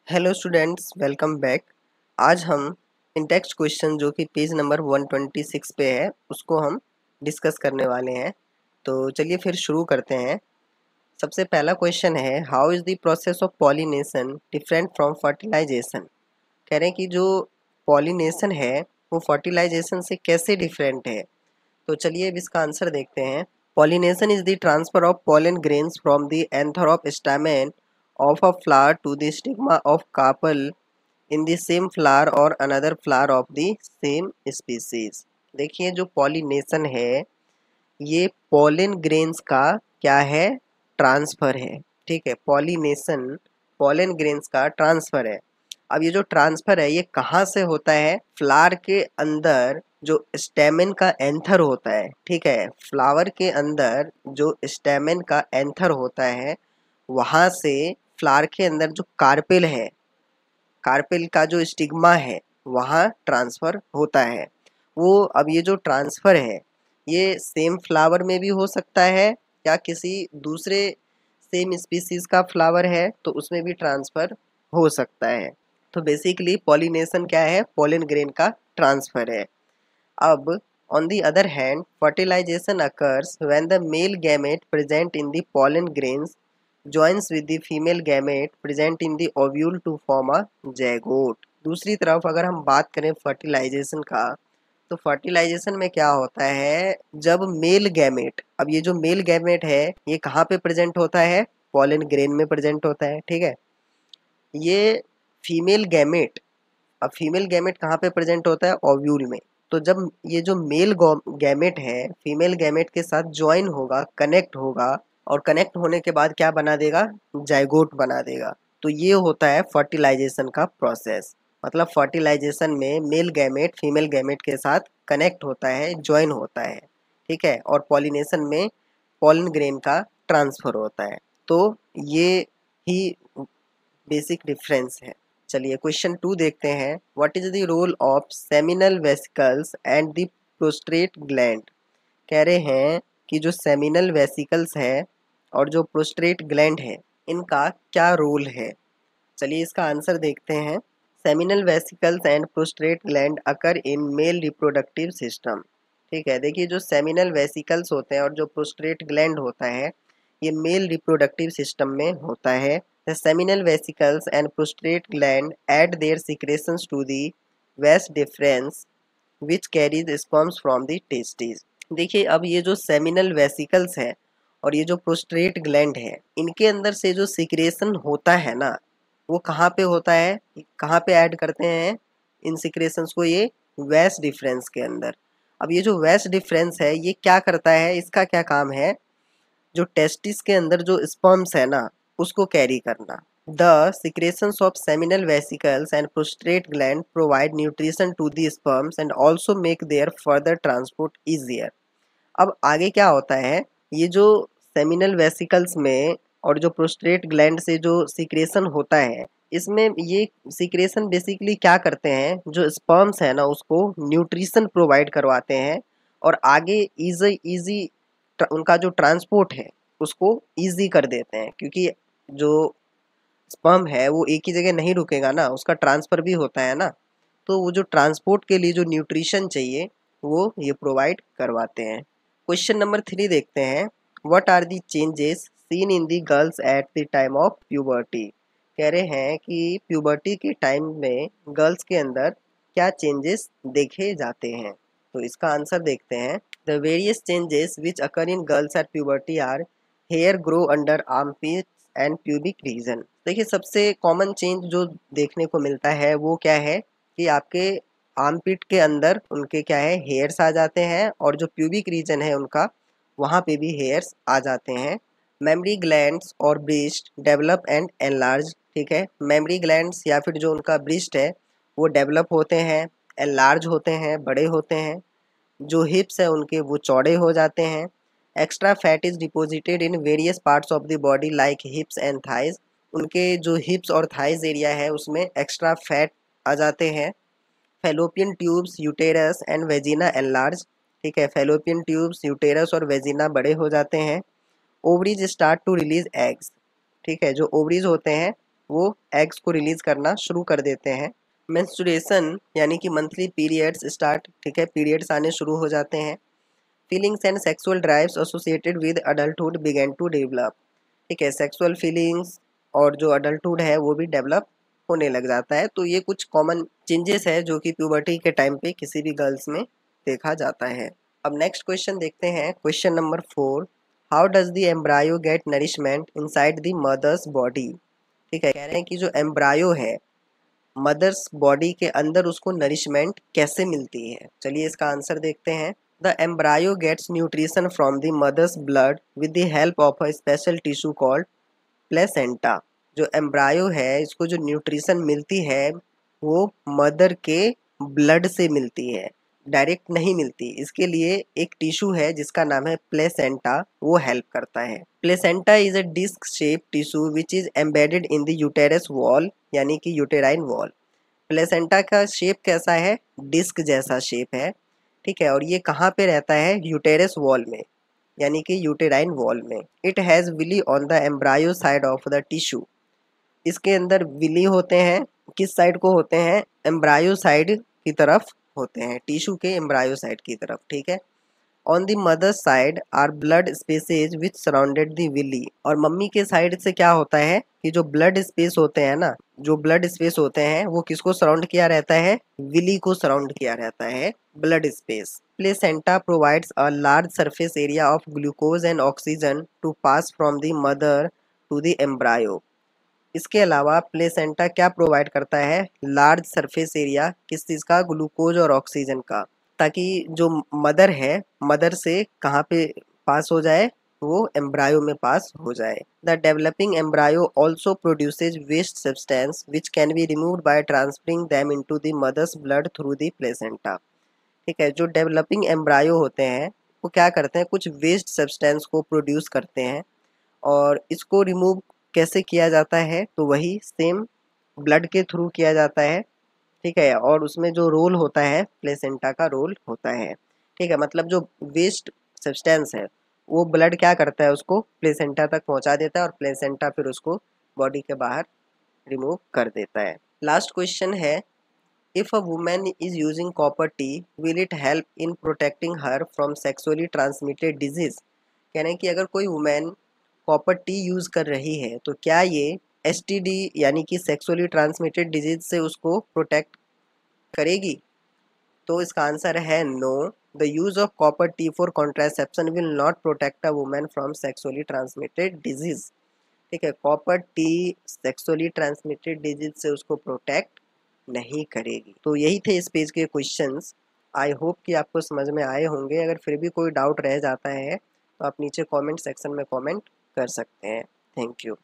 Hello students, welcome back. आज हम in-text question जो कि पेज नंबर 126 पे है उसको हम डिस्कस करने वाले हैं। तो चलिए फिर शुरू करते हैं। सबसे पहला क्वेश्चन है, how is the process of pollination different from fertilization. कह रहे हैं कि जो पॉलिनेशन है वो फर्टिलाइजेशन से कैसे डिफरेंट है। तो चलिए अब इसका आंसर देखते हैं। Pollination is the transfer of pollen grains from the anther of stamen of a flower to the stigma of carpel in the same flower or another flower of the same species। देखिए जो pollination है ये pollen grains का क्या है, transfer है। ठीक है, पॉलिनेशन पॉलन ग्रेन्स का ट्रांसफर है। अब ये जो ट्रांसफर है ये कहाँ से होता है, फ्लावर के अंदर जो स्टेमेन का एंथर होता है। ठीक है, फ्लावर के अंदर जो स्टेमेन का एंथर होता है वहाँ से फ्लावर के अंदर जो कार्पेल है, कार्पेल का जो स्टिग्मा है वहाँ ट्रांसफ़र होता है। वो अब ये जो ट्रांसफ़र है ये सेम फ्लावर में भी हो सकता है या किसी दूसरे सेम स्पीसीज़ का फ्लावर है तो उसमें भी ट्रांसफ़र हो सकता है। तो बेसिकली पॉलिनेशन क्या है, पोलन ग्रेन का ट्रांसफ़र है। अब on the other hand, fertilization occurs when the male gamete present in the pollen grains joins with the female gamete present in the ovule to form a zygote। दूसरी तरफ अगर हम बात करें fertilisation का, तो फर्टिलाइजेशन में क्या होता है, जब मेल गैमेट, अब ये जो मेल गैमेट है ये कहाँ पे प्रेजेंट होता है, पॉलन ग्रेन में प्रेजेंट होता है। ठीक है, ये फीमेल गैमेट, अब फीमेल गैमेट कहाँ पे प्रेजेंट होता है, ओव्यूल में। तो जब ये जो मेल गैमेट है फीमेल गैमेट के साथ ज्वाइन होगा, कनेक्ट होगा, और कनेक्ट होने के बाद क्या बना देगा, जाइगोट बना देगा। तो ये होता है फर्टिलाइजेशन का प्रोसेस। मतलब फर्टिलाइजेशन में मेल गैमेट फीमेल गैमेट के साथ कनेक्ट होता है, ज्वाइन होता है। ठीक है, और पॉलिनेशन में पॉलन ग्रेन का ट्रांसफर होता है। तो ये ही बेसिक डिफरेंस है। चलिए क्वेश्चन 2 देखते हैं। What is the role of seminal vesicles and the prostate gland. कह रहे हैं कि जो सेमिनल वेसिकल्स है और जो प्रोस्टेट ग्लैंड है इनका क्या रोल है। चलिए इसका आंसर देखते हैं। Seminal vesicles and prostate gland occur in male reproductive system. ठीक है, देखिए जो सेमिनल वेसिकल्स होते हैं और जो प्रोस्टेट ग्लैंड होता है ये मेल रिप्रोडक्टिव सिस्टम में होता है। The seminal vesicles and prostate gland add their secretions to the vas deferens which carries sperms from the testis. देखिए अब ये जो सेमिनल वेसिकल्स है और ये जो प्रोस्टेट ग्लैंड है इनके अंदर से जो सिक्रेशन होता है ना, वो कहाँ पे होता है, कहाँ पे ऐड करते हैं इन सिक्रेशंस को, ये वेस्ट डिफरेंस के अंदर। अब ये जो वेस्ट डिफरेंस है ये क्या करता है, इसका क्या काम है, जो टेस्टिस के अंदर जो स्पर्म्स है ना उसको कैरी करना। The secretions of seminal vesicles and prostate gland provide nutrition to the sperms and also make their further transport easier. अब आगे क्या होता है, ये जो सेमिनल वेसिकल्स में और जो प्रोस्टेट ग्लैंड से जो सिक्रेशन होता है इसमें ये सिक्रेशन बेसिकली क्या करते हैं, जो स्पर्म्स है ना उसको न्यूट्रिशन प्रोवाइड करवाते हैं और आगे इजी इजी उनका जो ट्रांसपोर्ट है उसको इजी कर देते हैं। क्योंकि जो स्पर्म है वो एक ही जगह नहीं रुकेगा ना, उसका ट्रांसफ़र भी होता है ना। तो वो जो ट्रांसपोर्ट के लिए जो न्यूट्रिशन चाहिए वो ये प्रोवाइड करवाते हैं। क्वेश्चन नंबर 3 देखते हैं। What are the changes seen in the girls at the time of puberty. कह रहे हैं कि प्यूबर्टी के टाइम में गर्ल्स के अंदर क्या चेंजेस देखे जाते हैं। तो इसका आंसर देखते हैं। The various changes which occur in girls at puberty are hair grow under armpits and pubic region. देखिए सबसे कॉमन चेंज जो देखने को मिलता है वो क्या है कि आपके आर्मपिट के अंदर उनके क्या है, हेयर्स आ जाते हैं, और जो प्यूबिक रीजन है उनका वहाँ पे भी हेयर्स आ जाते हैं। मेमरी ग्लैंड्स और ब्रेस्ट डेवलप एंड एनलार्ज। ठीक है, मेमरी ग्लैंड्स या फिर जो उनका ब्रेस्ट है वो डेवलप होते हैं, एनलार्ज होते हैं, बड़े होते हैं। जो हिप्स है उनके वो चौड़े हो जाते हैं। Extra fat is deposited in various parts of the body like हिप्स and thighs. उनके जो हिप्स और थाइज एरिया है उसमें एक्स्ट्रा फैट आ जाते हैं। Fallopian tubes, uterus and vagina enlarge. ठीक है, फेलोपियन ट्यूब्स, यूटेरस और वेजिना बड़े हो जाते हैं। Ovaries start to release eggs. ठीक है, जो ओवरीज होते हैं वो एग्स को रिलीज करना शुरू कर देते हैं। मेंस्ट्रुएशन यानी कि मंथली पीरियड्स स्टार्ट, ठीक है, पीरियड्स आने शुरू हो जाते हैं। Feelings and sexual drives associated with adulthood begin to develop, ठीक है, सेक्सुअल फीलिंग्स और जो अडल्टहुड है वो भी डेवलप होने लग जाता है। तो ये कुछ कॉमन चेंजेस है जो कि प्यूबर्टी के टाइम पे किसी भी गर्ल्स में देखा जाता है। अब नेक्स्ट क्वेश्चन देखते हैं, question number 4, how does the embryo get nourishment inside the mother's body, ठीक है, कह रहे हैं कि जो एम्ब्रायो है मदर्स बॉडी के अंदर उसको नरिशमेंट कैसे मिलती है। चलिए इसका आंसर देखते हैं। The embryo gets nutrition from the mother's blood with the help of a special tissue called placenta. जो एम्ब्रायो है इसको जो न्यूट्रिशन मिलती है वो मदर के ब्लड से मिलती है, डायरेक्ट नहीं मिलती। इसके लिए एक टिश्यू है जिसका नाम है प्लेसेंटा, वो हेल्प करता है। Placenta is a disc shape tissue which is embedded in the uterus wall, यानी कि यूटेराइन वॉल। प्लेसेंटा का शेप कैसा है, डिस्क जैसा शेप है, ठीक है, और ये कहाँ पे रहता है, यूटेरस वॉल में, यानी कि यूटेराइन वॉल में। It has villi on the embryo side of the tissue, इसके अंदर विली होते हैं, किस साइड को होते हैं, एम्ब्रायो साइड की तरफ होते हैं, टिश्यू के एम्ब्रायो साइड की तरफ, ठीक है। On the mother side are blood spaces which surrounded the villi, और मम्मी के साइड से क्या होता है कि जो ब्लड स्पेस होते हैं ना, जो ब्लड स्पेस होते हैं वो किसको सराउंड किया रहता है, विली को सराउंड किया रहता है blood space. Placenta provides a large surface area of glucose and oxygen to pass from the mother to the embryo. इसके अलावा प्लेसेंटा क्या प्रोवाइड करता है, लार्ज सरफेस एरिया, किस चीज़ का, ग्लूकोज और ऑक्सीजन का, ताकि जो मदर है मदर से कहाँ पे पास हो जाए, वो एम्ब्रायो में पास हो जाए। The developing embryo also produces waste substance which can be removed by transferring them into the mother's blood through the placenta, ठीक है। जो डेवलपिंग एम्ब्रायो होते हैं वो क्या करते हैं, कुछ वेस्ट सब्सटेंस को प्रोड्यूस करते हैं, और इसको रिमूव कैसे किया जाता है, तो वही सेम ब्लड के थ्रू किया जाता है, ठीक है, और उसमें जो रोल होता है प्लेसेंटा का रोल होता है, ठीक है। मतलब जो वेस्ट सब्सटेंस है वो ब्लड क्या करता है, उसको प्लेसेंटा तक पहुंचा देता है और प्लेसेंटा फिर उसको बॉडी के बाहर रिमूव कर देता है। लास्ट क्वेश्चन है, if a women is using copper T will it help in protecting her from sexually transmitted disease. कह रहे हैं कि अगर कोई वुमेन कॉपर टी यूज़ कर रही है तो क्या ये एसटीडी यानी कि सेक्सुअली ट्रांसमिटेड डिजीज से उसको प्रोटेक्ट करेगी। तो इसका आंसर है no, the use of copper T for contraception will not protect a women from sexually transmitted disease, ठीक है, copper T sexually transmitted disease से उसको प्रोटेक्ट नहीं करेगी। तो यही थे इस पेज के क्वेश्चंस। आई होप कि आपको समझ में आए होंगे। अगर फिर भी कोई डाउट रह जाता है तो आप नीचे कमेंट सेक्शन में कमेंट कर सकते हैं। Thank you.